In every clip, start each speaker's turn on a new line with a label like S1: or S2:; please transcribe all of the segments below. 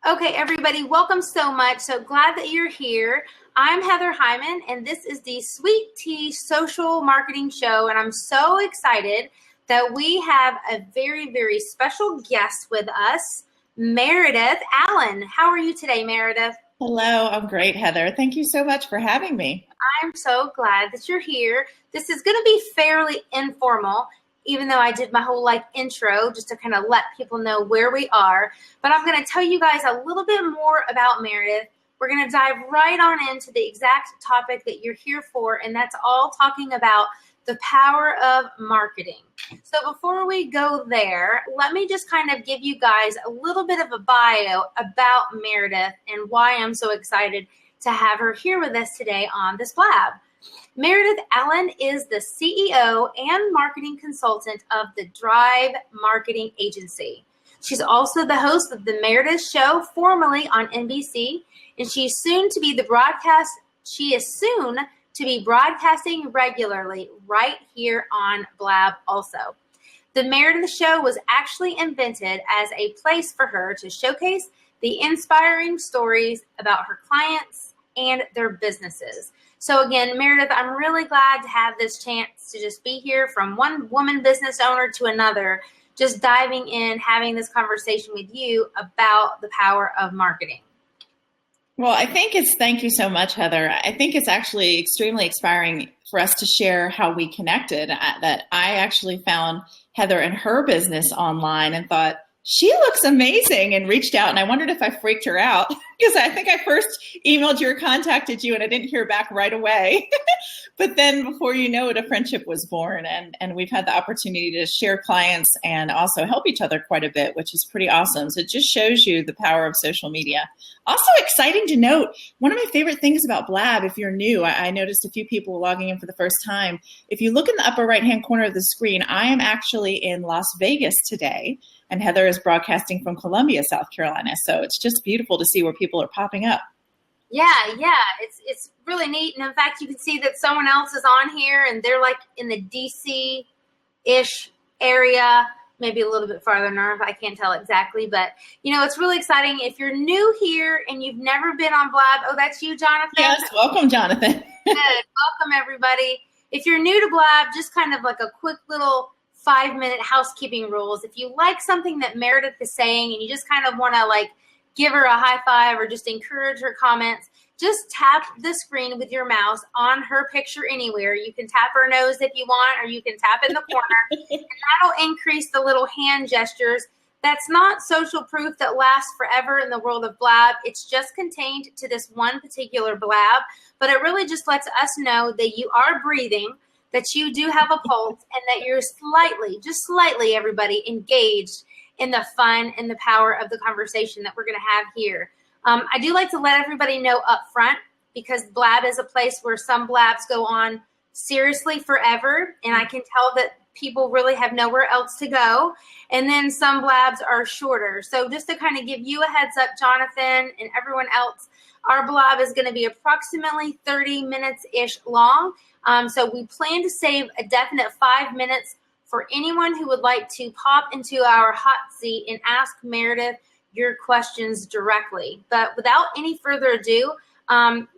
S1: Okay, everybody, welcome so much. So glad that you're here. I'm Heather Hyman, and this is the Sweet Tea Social Marketing Show, and I'm so excited that we have a very, very special guest with us, Meredith Allan. How are you today, Meredith?
S2: Hello, I'm great, Heather. Thank you so much for having me.
S1: I'm so glad that you're here. This is going to be fairly informal, even though I did my whole intro just to kind of let people know where we are. But I'm going to tell you guys a little bit more about Meredith. We're going to dive right on into the exact topic that you're here for, and that's all talking about the power of marketing. So before we go there, let me just kind of give you guys a little bit of a bio about Meredith and why I'm so excited to have her here with us today on this Blab. Meredith Allan is the CEO and marketing consultant of the Drive Marketing Agency. She's also the host of the Meredith Show, formerly on NBC, and she is soon to be broadcasting regularly right here on Blab also. The Meredith Show was actually invented as a place for her to showcase the inspiring stories about her clients and their businesses. So again, Meredith, I'm really glad to have this chance to just be here from one woman business owner to another, just diving in, having this conversation with you about the power of marketing.
S2: Well, thank you so much, Heather. I think it's actually extremely inspiring for us to share how we connected, that I actually found Heather and her business online and thought, she looks amazing, and reached out, and I wondered if I freaked her out because I think I first emailed you or contacted you and I didn't hear back right away. But then before you know it, a friendship was born, and we've had the opportunity to share clients and also help each other quite a bit, which is pretty awesome. So it just shows you the power of social media. Also exciting to note, one of my favorite things about Blab, if you're new, I noticed a few people logging in for the first time. If you look in the upper right-hand corner of the screen, I am actually in Las Vegas today, and Heather is broadcasting from Columbia, South Carolina. So it's just beautiful to see where people are popping up.
S1: Yeah, it's really neat. And in fact, you can see that someone else is on here, and they're in the DC-ish area, maybe a little bit farther north. I can't tell exactly, but it's really exciting. If you're new here and you've never been on Blab, oh, that's you, Jonathan?
S2: Yes, welcome, Jonathan.
S1: Good. Welcome, everybody. If you're new to Blab, just kind of like a quick little 5-minute housekeeping rules. If you like something that Meredith is saying and you just kind of want to give her a high five or just encourage her comments, just tap the screen with your mouse on her picture anywhere. You can tap her nose if you want, or you can tap in the corner, and that'll increase the little hand gestures. That's not social proof that lasts forever in the world of Blab. It's just contained to this one particular Blab, but it really just lets us know that you are breathing, that you do have a pulse, and that you're just slightly, everybody, engaged in the fun and the power of the conversation that we're going to have here. I do like to let everybody know up front, because Blab is a place where some Blabs go on seriously forever, and I can tell that people really have nowhere else to go, and then some Blabs are shorter. So just to kind of give you a heads up, Jonathan and everyone else, our Blab is going to be approximately 30 minutes-ish long. So we plan to save a definite 5 minutes for anyone who would like to pop into our hot seat and ask Meredith your questions directly. But without any further ado,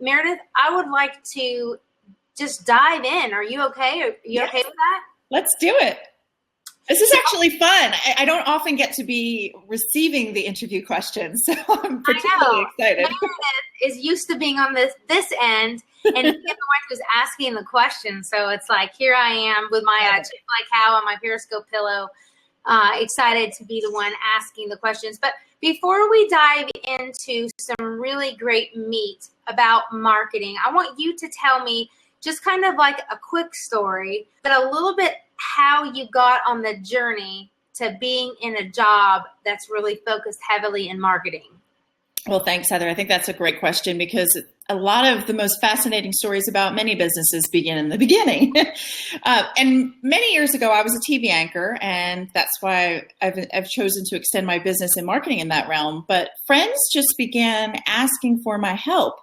S1: Meredith, I would like to just dive in. Are you okay? Are you okay with that?
S2: Let's do it. This is actually fun. I don't often get to be receiving the interview questions, so I'm particularly excited.
S1: Meredith is used to being on this end, and he's the one who's asking the question. So it's here I am with my chick like cow on my Periscope pillow, excited to be the one asking the questions. But before we dive into some really great meat about marketing, I want you to tell me just kind of a quick story, but a little bit how you got on the journey to being in a job that's really focused heavily in marketing.
S2: Well, thanks, Heather. I think that's a great question, because a lot of the most fascinating stories about many businesses begin in the beginning. And many years ago, I was a TV anchor, and that's why I've chosen to extend my business in marketing in that realm. But friends just began asking for my help.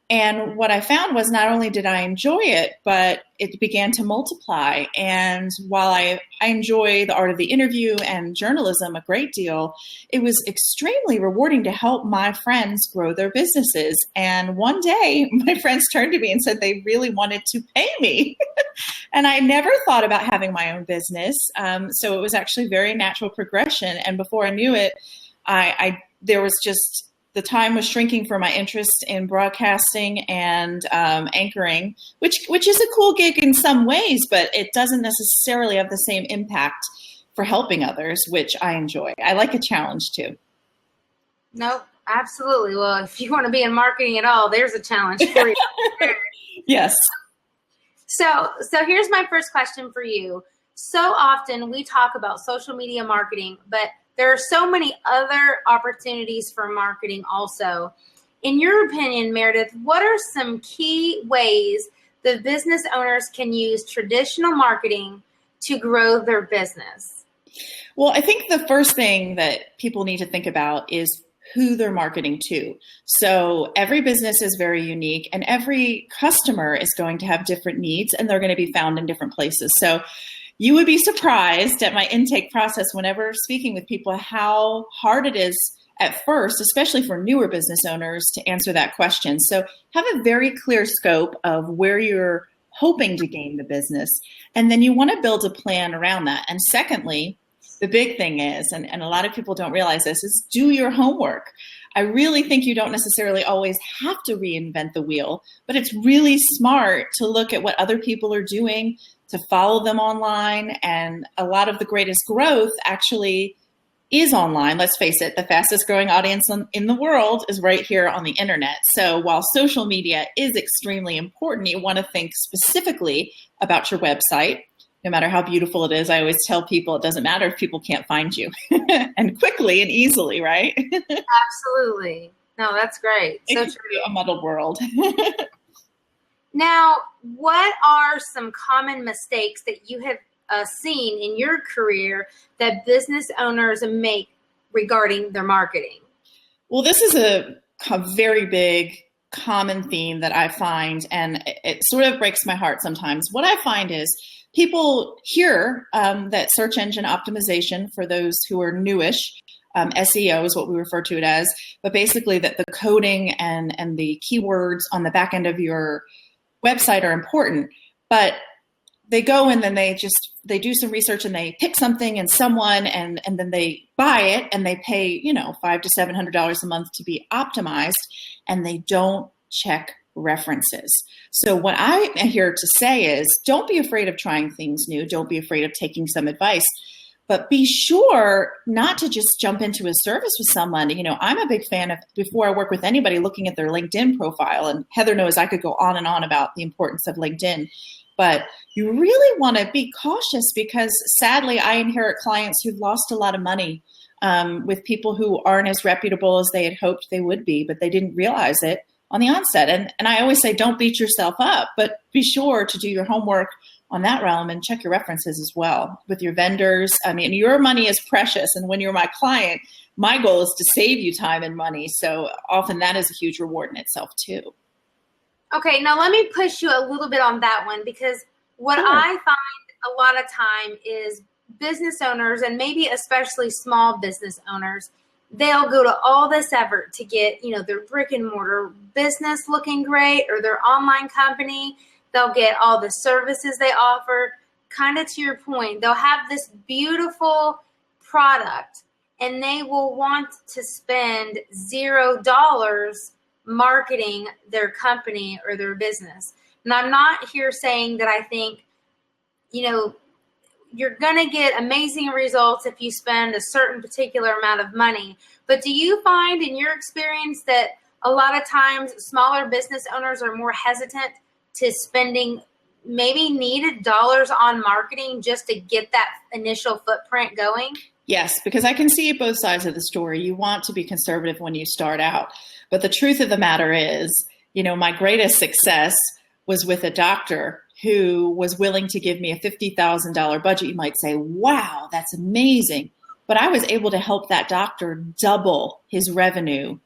S2: And what I found was not only did I enjoy it, but it began to multiply. And while I enjoy the art of the interview and journalism a great deal, it was extremely rewarding to help my friends grow their businesses. And one day, my friends turned to me and said they really wanted to pay me. And I never thought about having my own business. So it was actually very natural progression. And before I knew it, there was just the time was shrinking for my interest in broadcasting and anchoring, which is a cool gig in some ways, but it doesn't necessarily have the same impact for helping others, which I enjoy. I like a challenge too.
S1: Nope, absolutely. Well, if you want to be in marketing at all, there's a challenge for you.
S2: Yes.
S1: So here's my first question for you. So often we talk about social media marketing, but there are so many other opportunities for marketing also. In your opinion, Meredith, what are some key ways the business owners can use traditional marketing to grow their business?
S2: Well, I think the first thing that people need to think about is who they're marketing to. So every business is very unique, and every customer is going to have different needs, and they're going to be found in different places. So you would be surprised at my intake process whenever speaking with people how hard it is at first, especially for newer business owners, to answer that question. So have a very clear scope of where you're hoping to gain the business, and then you want to build a plan around that. And secondly, the big thing is, and a lot of people don't realize this, is do your homework. I really think you don't necessarily always have to reinvent the wheel, but it's really smart to look at what other people are doing, to follow them online. And a lot of the greatest growth actually is online. Let's face it, the fastest growing audience in the world is right here on the internet. So while social media is extremely important, you want to think specifically about your website. No matter how beautiful it is, I always tell people it doesn't matter if people can't find you and quickly and easily, right?
S1: Absolutely. No, that's great. So true.
S2: A muddled world.
S1: Now, what are some common mistakes that you have seen in your career that business owners make regarding their marketing?
S2: Well, this is a very big common theme that I find, and it sort of breaks my heart sometimes. What I find is people hear that search engine optimization, for those who are newish, SEO is what we refer to it as, but basically that the coding and the keywords on the back end of your website are important, but they go and then they do some research and they pick something and someone and then they buy it and they pay, $500 to $700 a month to be optimized, and they don't check references. So what I am here to say is, don't be afraid of trying things new. Don't be afraid of taking some advice, but be sure not to just jump into a service with someone. I'm a big fan of, before I work with anybody, looking at their LinkedIn profile. And Heather knows I could go on and on about the importance of LinkedIn, but you really want to be cautious, because sadly, I inherit clients who've lost a lot of money with people who aren't as reputable as they had hoped they would be, but they didn't realize it on the onset. And I always say, don't beat yourself up, but be sure to do your homework on that realm and check your references as well with your vendors. I mean, your money is precious. And when you're my client, my goal is to save you time and money. So often that is a huge reward in itself too.
S1: Okay, now let me push you a little bit on that one, because what
S2: Sure.
S1: I find a lot of time is business owners, and maybe especially small business owners, they'll go to all this effort to get, their brick and mortar business looking great, or their online company. They'll get all the services they offer. Kind of to your point, they'll have this beautiful product and they will want to spend $0 marketing their company or their business. And I'm not here saying that I think, you're going to get amazing results if you spend a certain particular amount of money. But do you find in your experience that a lot of times smaller business owners are more hesitant to spending maybe needed dollars on marketing just to get that initial footprint going?
S2: Yes, because I can see both sides of the story. You want to be conservative when you start out. But the truth of the matter is, my greatest success was with a doctor who was willing to give me a $50,000 budget. You might say, wow, that's amazing. But I was able to help that doctor double his revenue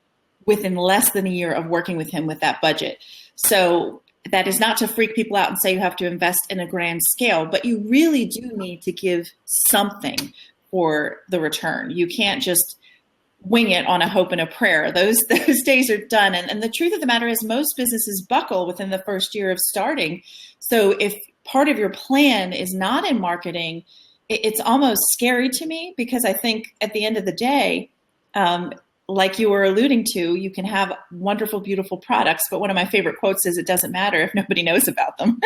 S2: within less than a year of working with him with that budget. So that is not to freak people out and say you have to invest in a grand scale, but you really do need to give something for the return. You can't just wing it on a hope and a prayer. Those days are done. And the truth of the matter is most businesses buckle within the first year of starting. So if part of your plan is not in marketing, it's almost scary to me, because I think at the end of the day, like you were alluding to, you can have wonderful, beautiful products, but one of my favorite quotes is, it doesn't matter if nobody knows about them.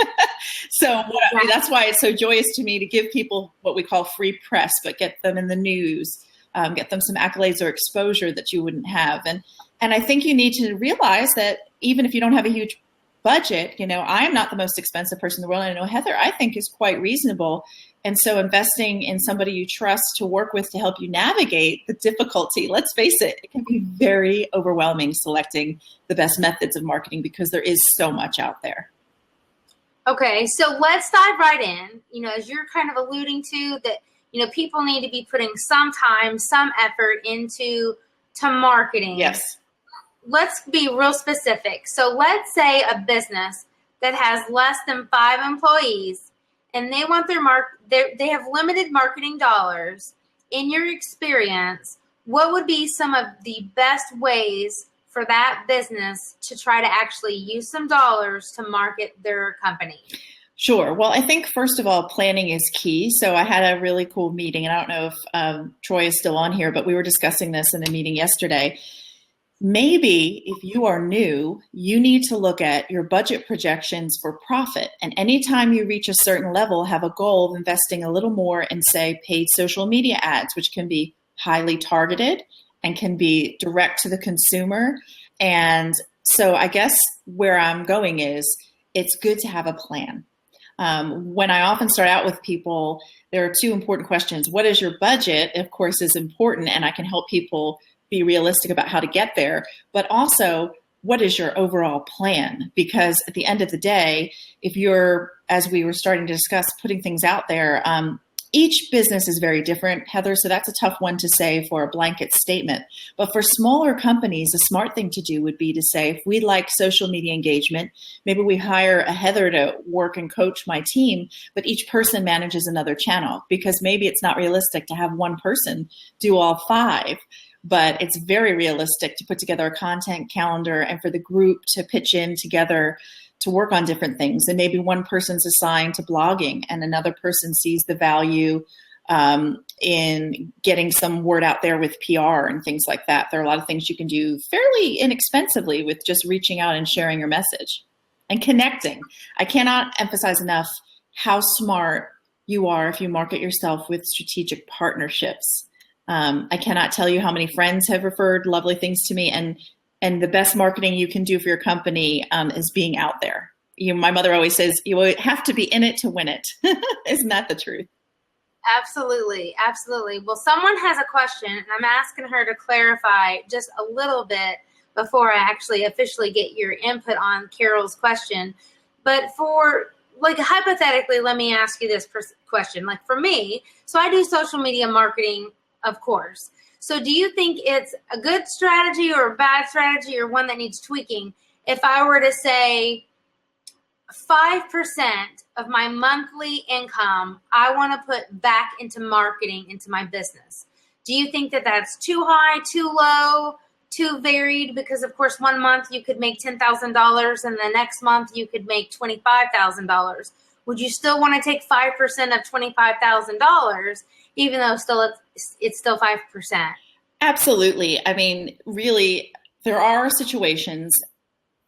S2: That's why it's so joyous to me to give people what we call free press, but get them in the news, get them some accolades or exposure that you wouldn't have. And I think you need to realize that even if you don't have a huge budget, I am not the most expensive person in the world. I know Heather, I think, is quite reasonable. And so investing in somebody you trust to work with to help you navigate the difficulty, let's face it, it can be very overwhelming selecting the best methods of marketing, because there is so much out there.
S1: Okay, so let's dive right in. As you're kind of alluding to that, people need to be putting some time, some effort into marketing.
S2: Yes.
S1: Let's be real specific. So let's say a business that has less than 5 employees, and they want they have limited marketing dollars. In your experience, what would be some of the best ways for that business to try to actually use some dollars to market their company?
S2: Sure. Well, I think first of all, planning is key. So I had a really cool meeting, and I don't know if Troy is still on here, but we were discussing this in a meeting yesterday. Maybe if you are new, you need to look at your budget projections for profit. And anytime you reach a certain level, have a goal of investing a little more in, say, paid social media ads, which can be highly targeted and can be direct to the consumer. And so I guess where I'm going is, it's good to have a plan. When I often start out with people, there are 2 important questions. What is your budget? Of course, is important, and I can help people be realistic about how to get there, but also, what is your overall plan? Because at the end of the day, if you're, as we were starting to discuss, putting things out there, each business is very different, Heather, so that's a tough one to say for a blanket statement. But for smaller companies, a smart thing to do would be to say, if we like social media engagement, maybe we hire a Heather to work and coach my team, but each person manages another channel, because maybe it's not realistic to have one person do all 5. But it's very realistic to put together a content calendar and for the group to pitch in together to work on different things. And maybe one person's assigned to blogging and another person sees the value in getting some word out there with PR and things like that. There are a lot of things you can do fairly inexpensively with just reaching out and sharing your message and connecting. I cannot emphasize enough how smart you are if you market yourself with strategic partnerships. I cannot tell you how many friends have referred lovely things to me, and the best marketing you can do for your company is being out there. My mother always says, you have to be in it to win it. Isn't that the truth?
S1: Absolutely. Absolutely. Well, someone has a question, and I'm asking her to clarify just a little bit before I actually officially get your input on Carol's question. But hypothetically, let me ask you this question. Like for me, so I do social media marketing, of course. So do you think it's a good strategy or a bad strategy or one that needs tweaking if I were to say 5% of my monthly income I want to put back into marketing into my business? Do you think that that's too high, too low, too varied? Because, of course, one month you could make $10,000 and the next month you could make $25,000. Would you still want to take 5% of $25,000 even though it's still 5%?
S2: Absolutely. I mean, really, there are situations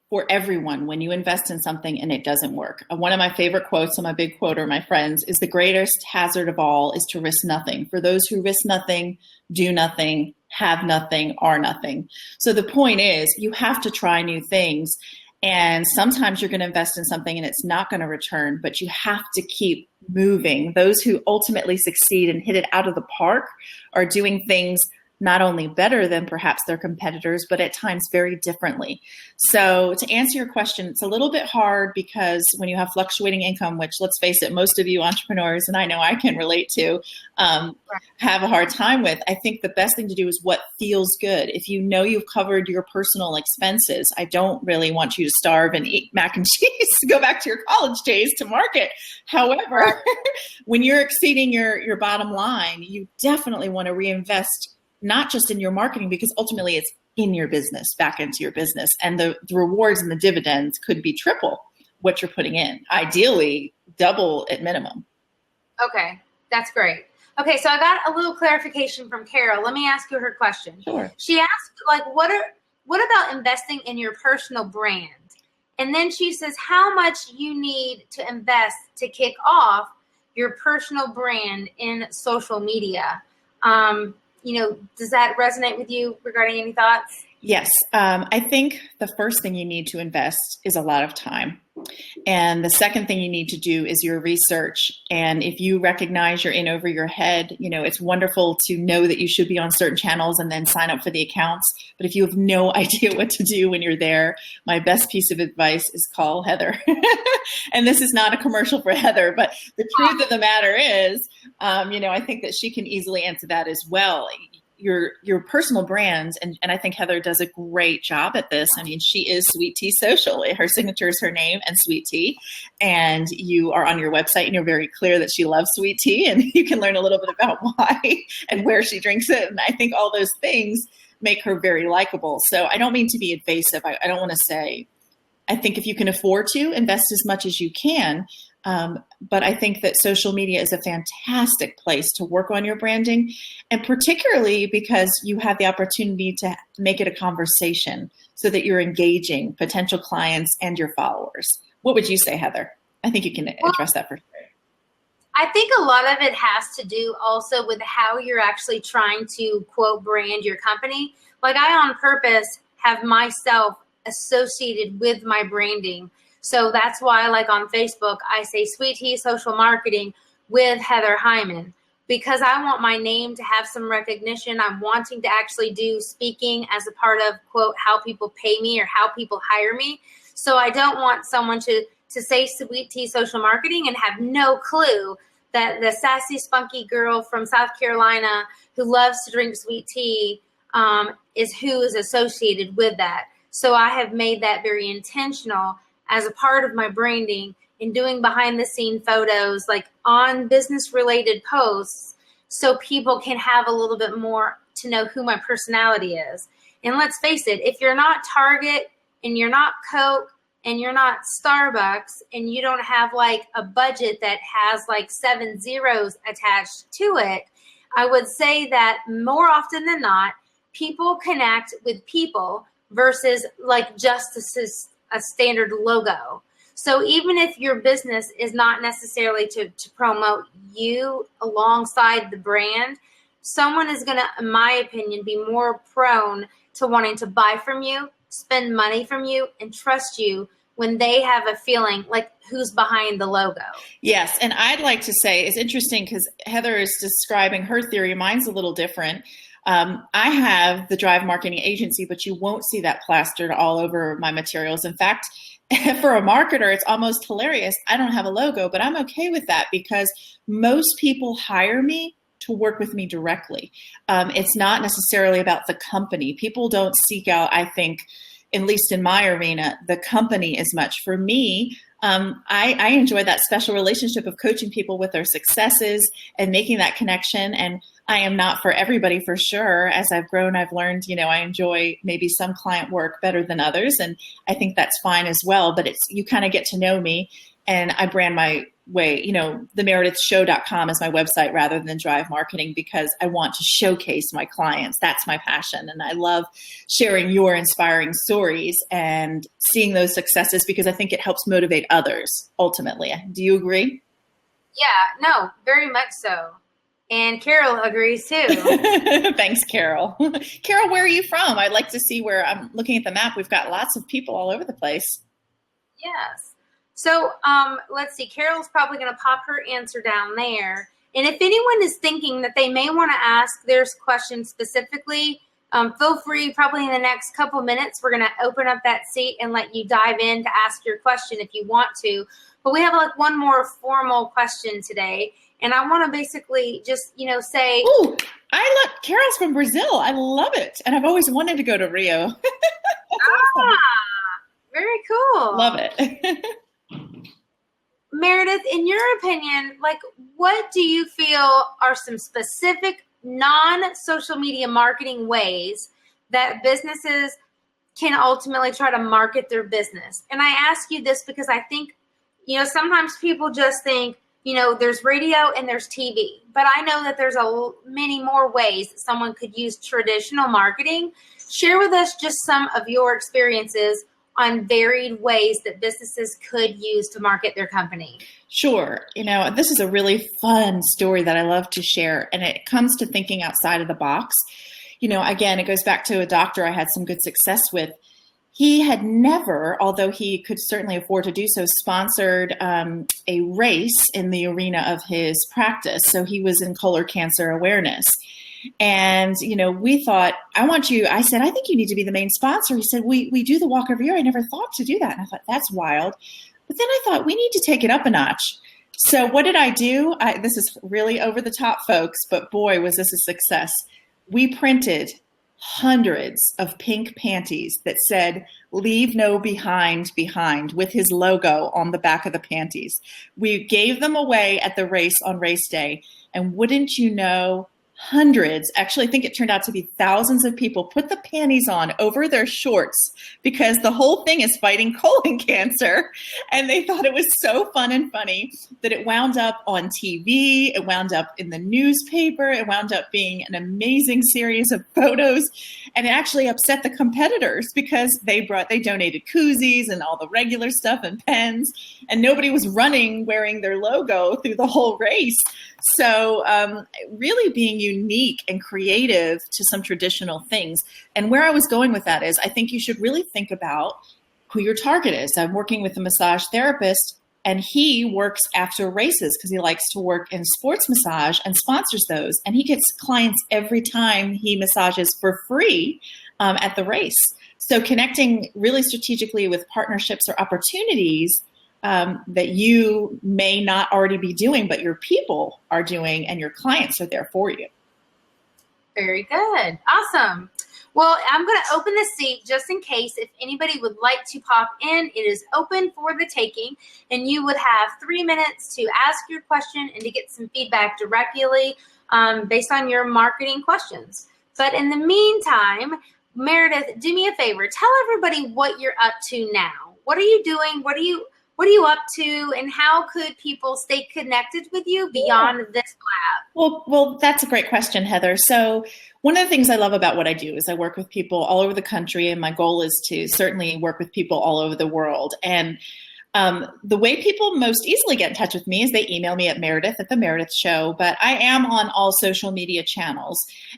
S2: for everyone when you invest in something and it doesn't work. One of my favorite quotes, I'm a big quoter, my friends, is the greatest hazard of all is to risk nothing. For those who risk nothing, do nothing, have nothing, are nothing. So the point is, you have to try new things. And sometimes you're going to invest in something and it's not going to return, but you have to keep moving. Those who ultimately succeed and hit it out of the park are doing things not only better than perhaps their competitors, but at times very differently. So to answer your question, it's a little bit hard because when you have fluctuating income, which let's face it, most of you entrepreneurs, and I know I can relate to, have a hard time with, I think the best thing to do is what feels good. If you know you've covered your personal expenses, I don't really want you to starve and eat mac and cheese to go back to your college days to market. However, when you're exceeding your bottom line, you definitely want to reinvest not just in your marketing, because ultimately it's in your business, back into your business. And the rewards and the dividends could be triple what you're putting in, ideally double at minimum.
S1: Okay, that's great. Okay, so I got a little clarification from Carol. Let me ask you her question.
S2: Sure.
S1: She asked, like, what about investing in your personal brand? And then she says, how much you need to invest to kick off your personal brand in social media. Does that resonate with you regarding any thoughts?
S2: Yes. I think the first thing you need to invest is a lot of time. And the second thing you need to do is your research. And if you recognize you're in over your head, it's wonderful to know that you should be on certain channels and then sign up for the accounts. But if you have no idea what to do when you're there, my best piece of advice is call Heather. And this is not a commercial for Heather, but the truth of the matter is, I think that she can easily answer that as well. Your personal brands, and I think Heather does a great job at this. I mean, she is Sweet Tea Social. Her signature is her name and Sweet Tea. And you are on your website and you're very clear that she loves sweet tea, and you can learn a little bit about why and where she drinks it. And I think all those things make her very likable. So I don't mean to be invasive. I don't want to say, I think if you can afford to invest as much as you can, but I think that social media is a fantastic place to work on your branding, and particularly because you have the opportunity to make it a conversation so that you're engaging potential clients and your followers. What would you say, Heather? I think you can address that for sure.
S1: I think a lot of it has to do also with how you're actually trying to, quote, brand your company. Like, I on purpose have myself associated with my branding. So that's why, like, on Facebook, I say Sweet Tea Social Marketing with Heather Hyman, because I want my name to have some recognition. I'm wanting to actually do speaking as a part of, quote, how people pay me or how people hire me. So I don't want someone to say Sweet Tea Social Marketing and have no clue that the sassy, spunky girl from South Carolina who loves to drink sweet tea is who is associated with that. So I have made that very intentional as a part of my branding and doing behind the scene photos, like on business related posts, so people can have a little bit more to know who my personality is. And let's face it, if you're not Target and you're not Coke and you're not Starbucks and you don't have like a budget that has like 7 zeros attached to it, I would say that more often than not, people connect with people versus like just a standard logo. So even if your business is not necessarily to promote you alongside the brand, someone is going to, in my opinion, be more prone to wanting to buy from you, spend money from you, and trust you when they have a feeling like who's behind the logo. Yes.
S2: And I'd like to say, it's interesting because Heather is describing her theory. Mine's a little different. I have the Drive Marketing Agency, but you won't see that plastered all over my materials. In fact, for a marketer, it's almost hilarious. I don't have a logo, but I'm okay with that because most people hire me to work with me directly. It's not necessarily about the company. People don't seek out, I think, at least in my arena, the company as much. For me, I enjoy that special relationship of coaching people with their successes and making that connection. And I am not for everybody, for sure. As I've grown, I've learned, I enjoy maybe some client work better than others. And I think that's fine as well. But you kind of get to know me, and I brand my way. TheMeredithShow.com is my website rather than Drive Marketing, because I want to showcase my clients. That's my passion. And I love sharing your inspiring stories and seeing those successes because I think it helps motivate others ultimately. Do you agree?
S1: Yeah, no, very much so. And Carol agrees too.
S2: Thanks, Carol. Carol, where are you from? I'd like to see where I'm looking at the map. We've got lots of people all over the place.
S1: Yes. So let's see. Carol's probably going to pop her answer down there. And if anyone is thinking that they may want to ask their question specifically, feel free. Probably in the next couple minutes, we're going to open up that seat and let you dive in to ask your question if you want to. But we have like one more formal question today. And I want to basically just, say.
S2: Ooh, Carol's from Brazil. I love it. And I've always wanted to go to Rio.
S1: Awesome. Very cool.
S2: Love it.
S1: Meredith, in your opinion, like, what do you feel are some specific non-social media marketing ways that businesses can ultimately try to market their business? And I ask you this because I think, sometimes people just think, there's radio and there's TV, but I know that there's many more ways that someone could use traditional marketing. Share with us just some of your experiences on varied ways that businesses could use to market their company.
S2: Sure. This is a really fun story that I love to share, and it comes to thinking outside of the box. Again, it goes back to a doctor I had some good success with. He had never, although he could certainly afford to do so, sponsored a race in the arena of his practice. So he was in colon cancer awareness. And, we thought, I said, I think you need to be the main sponsor. He said, we do the walk every year. I never thought to do that. And I thought, that's wild. But then I thought, we need to take it up a notch. So what did I do? This is really over the top, folks, but boy, was this a success. We printed hundreds of pink panties that said, "Leave no behind," with his logo on the back of the panties. We gave them away at the race on race day. And wouldn't you know, hundreds, actually I think it turned out to be thousands of people, put the panties on over their shorts because the whole thing is fighting colon cancer. And they thought it was so fun and funny that it wound up on TV, it wound up in the newspaper, it wound up being an amazing series of photos. And it actually upset the competitors because they donated koozies and all the regular stuff and pens, and nobody was running wearing their logo through the whole race. So really being unique and creative to some traditional things. And where I was going with that is I think you should really think about who your target is. I'm working with a massage therapist, and he works after races because he likes to work in sports massage and sponsors those. And he gets clients every time he massages for free at the race. So connecting really strategically with partnerships or opportunities that you may not already be doing, but your people are doing and your clients are there for you.
S1: Very good. Awesome. Well, I'm going to open the seat just in case if anybody would like to pop in. It is open for the taking, and you would have 3 minutes to ask your question and to get some feedback directly based on your marketing questions. But in the meantime, Meredith, do me a favor. Tell everybody what you're up to now. What are you doing? What are you up to, and how could people stay connected with you beyond this lab?
S2: Well, that's a great question, Heather. So one of the things I love about what I do is I work with people all over the country, and my goal is to certainly work with people all over the world. And the way people most easily get in touch with me is they email me at Meredith at The Meredith Show, but I am on all social media channels.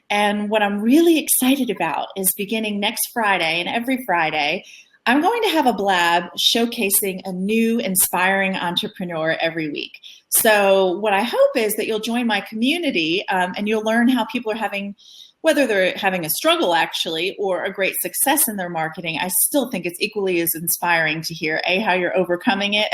S2: And what I'm really excited about is beginning next Friday and every Friday, I'm going to have a blab showcasing a new inspiring entrepreneur every week. So what I hope is that you'll join my community and you'll learn how people are having, whether they're having a struggle actually or a great success in their marketing. I still think it's equally as inspiring to hear A, how you're overcoming it,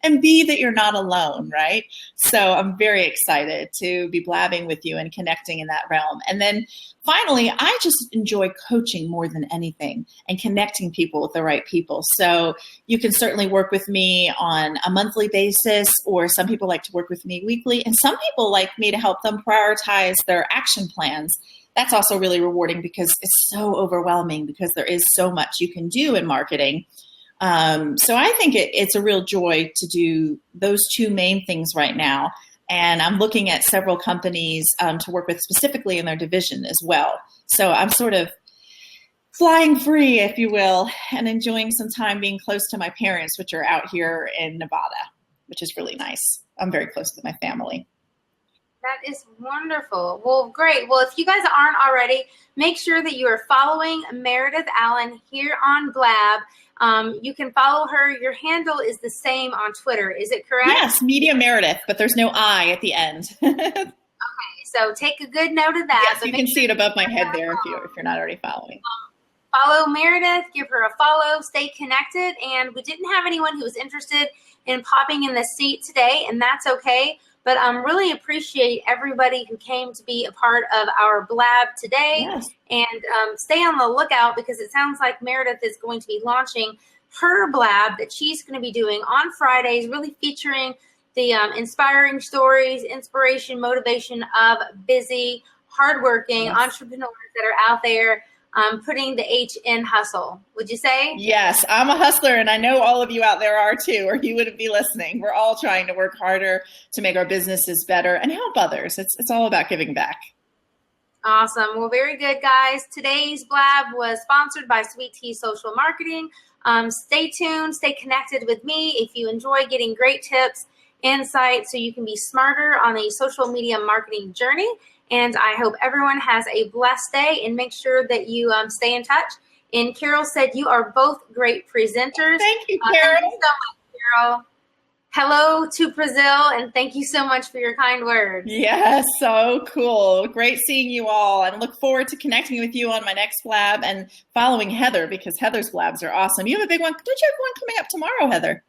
S2: and B, that you're not alone, right? So I'm very excited to be blabbing with you and connecting in that realm. And then finally, I just enjoy coaching more than anything and connecting people with the right people. So you can certainly work with me on a monthly basis, or some people like to work with me weekly, and some people like me to help them prioritize their action plans. That's also really rewarding because it's so overwhelming because there is so much you can do in marketing. So I think it's a real joy to do those two main things right now. And I'm looking at several companies to work with specifically in their division as well. So I'm sort of flying free, if you will, and enjoying some time being close to my parents, which are out here in Nevada, which is really nice. I'm very close to my family.
S1: That is wonderful. Well, great. Well, if you guys aren't already, make sure that you are following Meredith Allan here on Blab. You can follow her. Your handle is the same on Twitter. Is it correct?
S2: Yes, Media Meredith, but there's no I at the end.
S1: So take a good note of that.
S2: Yes, you can see it above my head there if you're not already following.
S1: Follow Meredith, give her a follow, stay connected. And we didn't have anyone who was interested in popping in the seat today, and that's okay. But really appreciate everybody who came to be a part of our Blab today.
S2: Yes.
S1: And stay on the lookout, because it sounds like Meredith is going to be launching her Blab that she's going to be doing on Fridays, really featuring the inspiring stories, inspiration, motivation of busy, hardworking entrepreneurs that are out there putting the H in hustle. Would you say?
S2: Yes, I'm a hustler, and I know all of you out there are too, or you wouldn't be listening. We're all trying to work harder to make our businesses better and help others. It's all about giving back.
S1: Awesome. Well, very good, guys. Today's Blab was sponsored by Sweet Tea Social Marketing. Stay tuned. Stay connected with me if you enjoy getting great tips, insights, so you can be smarter on the social media marketing journey. And I hope everyone has a blessed day, and make sure that you stay in touch. And Carol said you are both great presenters.
S2: Thank you, Carol.
S1: Thank you so much, Carol. Hello to Brazil, and thank you so much for your kind words.
S2: Yes, so cool. Great seeing you all, and look forward to connecting with you on my next Blab and following Heather, because Heather's Blabs are awesome. You have a big one. Don't you have one coming up tomorrow, Heather?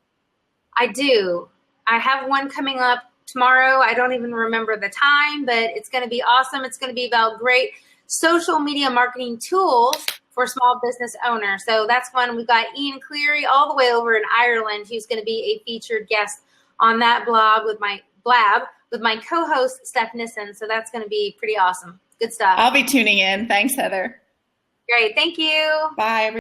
S1: I do. I have one coming up tomorrow. I don't even remember the time, but it's going to be awesome. It's going to be about great social media marketing tools for small business owners. So that's one. We've got Ian Cleary all the way over in Ireland, who's going to be a featured guest on that blab with my co-host Steph Nissen. So that's going to be pretty awesome. Good stuff.
S2: I'll be tuning in. Thanks, Heather.
S1: Great. Thank you.
S2: Bye.